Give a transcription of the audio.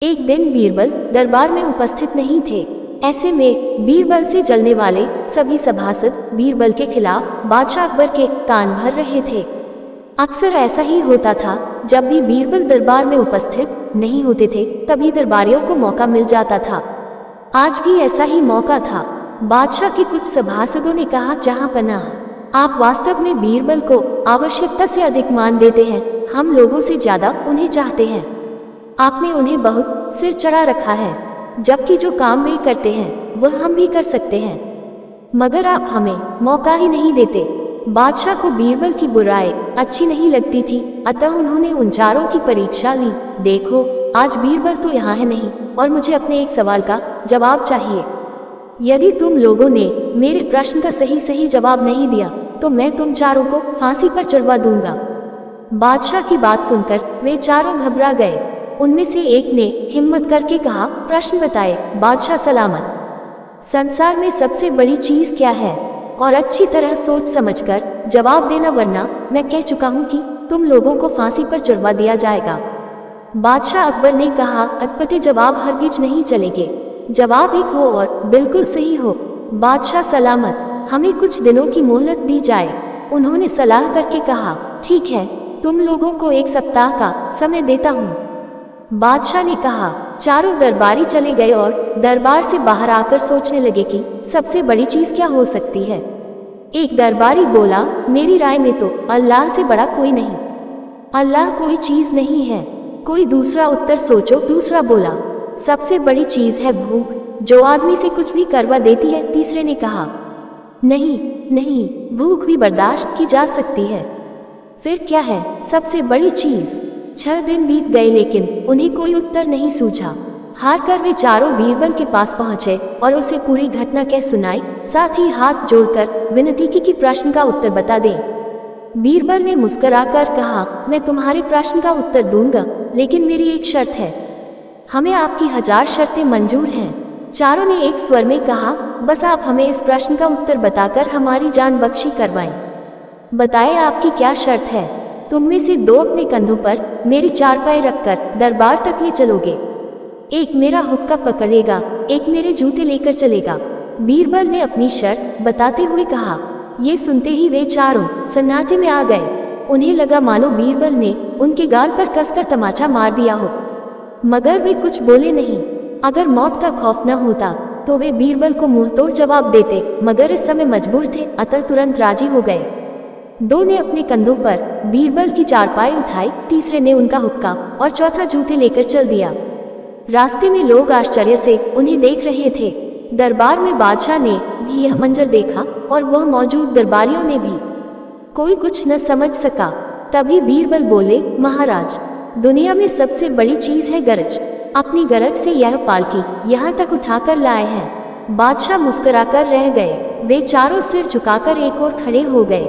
एक दिन बीरबल दरबार में उपस्थित नहीं थे। ऐसे में बीरबल से जलने वाले सभी सभासद बीरबल के खिलाफ बादशाह अकबर के कान भर रहे थे। अक्सर ऐसा ही होता था, जब भी बीरबल दरबार में उपस्थित नहीं होते थे तभी दरबारियों को मौका मिल जाता था। आज भी ऐसा ही मौका था। बादशाह के कुछ सभासदों ने कहा, जहां पनाह, आप वास्तव में बीरबल को आवश्यकता से अधिक मान देते हैं। हम लोगों से ज्यादा उन्हें चाहते हैं। आपने उन्हें बहुत सिर चढ़ा रखा है, जबकि जो काम वे करते हैं वह हम भी कर सकते हैं, मगर आप हमें मौका ही नहीं देते। बादशाह को बीरबल की बुराई अच्छी नहीं लगती थी, अतः उन्होंने उन चारों की परीक्षा ली। देखो, आज बीरबल तो यहाँ है नहीं और मुझे अपने एक सवाल का जवाब चाहिए। यदि तुम लोगों ने मेरे प्रश्न का सही जवाब नहीं दिया तो मैं तुम चारों को फांसी पर चढ़वा दूंगा। बादशाह की बात सुनकर वे चारों घबरा गए। उनमें से एक ने हिम्मत करके कहा, प्रश्न बताए बादशाह सलामत। संसार में सबसे बड़ी चीज क्या है? और अच्छी तरह सोच समझकर जवाब देना, वरना मैं कह चुका हूं कि तुम लोगों को फांसी पर चढ़वा दिया जाएगा। बादशाह अकबर ने कहा, अटपटे जवाब हरगिज नहीं चलेंगे। जवाब एक हो और बिल्कुल सही हो। बादशाह सलामत, हमें कुछ दिनों की मोहलत दी जाए। उन्होंने सलाह करके कहा, ठीक है, तुम लोगों को 1 सप्ताह का समय देता हूँ। बादशाह ने कहा। चारों दरबारी चले गए और दरबार से बाहर आकर सोचने लगे कि सबसे बड़ी चीज क्या हो सकती है। एक दरबारी बोला, मेरी राय में तो अल्लाह से बड़ा कोई नहीं। अल्लाह कोई चीज नहीं है। कोई दूसरा उत्तर सोचो। दूसरा बोला, सबसे बड़ी चीज है भूख, जो आदमी से कुछ भी करवा देती है। तीसरे ने कहा, नहीं, भूख भी बर्दाश्त की जा सकती है। फिर क्या है सबसे बड़ी चीज? 6 दिन बीत गए लेकिन उन्हें कोई उत्तर नहीं सूझा। हार कर वे चारों बीरबल के पास पहुंचे और उसे पूरी घटना कह सुनाई, साथ ही हाथ जोड़कर विनती की कि प्रश्न का उत्तर बता दें। बीरबल ने मुस्कुराकर कहा, मैं तुम्हारे प्रश्न का उत्तर दूंगा, लेकिन मेरी एक शर्त है। हमें आपकी 1000 शर्तें मंजूर हैं। चारों ने एक स्वर में कहा, बस आप हमें इस प्रश्न का उत्तर बताकर हमारी जान बख्शी करवाएं। बताएं आपकी क्या शर्त है। तुम में से 2 अपने कंधों पर मेरी चारपाई रखकर दरबार तक ले चलोगे। एक मेरा हुक्का पकड़ेगा, एक मेरे जूते लेकर चलेगा। बीरबल ने अपनी शर्त बताते हुए कहा। ये सुनते ही वे चारों सन्नाटे में आ गए। उन्हें लगा मानो बीरबल ने उनके गाल पर कसकर तमाचा मार दिया हो, मगर वे कुछ बोले नहीं। अगर मौत का खौफ न होता तो वे बीरबल को मुंहतोड़ जवाब देते, मगर इस समय मजबूर थे, अतः तुरंत राजी हो गए। 2 ने अपने कंधों पर बीरबल की चारपाई उठाई, तीसरे ने उनका हुक्का और चौथा जूते लेकर चल दिया। रास्ते में लोग आश्चर्य से उन्हें देख रहे थे। दरबार में बादशाह ने भी यह मंजर देखा और वह मौजूद दरबारियों ने भी। कोई कुछ न समझ सका। तभी बीरबल बोले, महाराज, दुनिया में सबसे बड़ी चीज है गरज। अपनी गरज से यह पालकी यहाँ तक उठाकर लाए हैं। बादशाह मुस्कुराकर रह गए। वे चारों सिर झुकाकर एक ओर खड़े हो गए।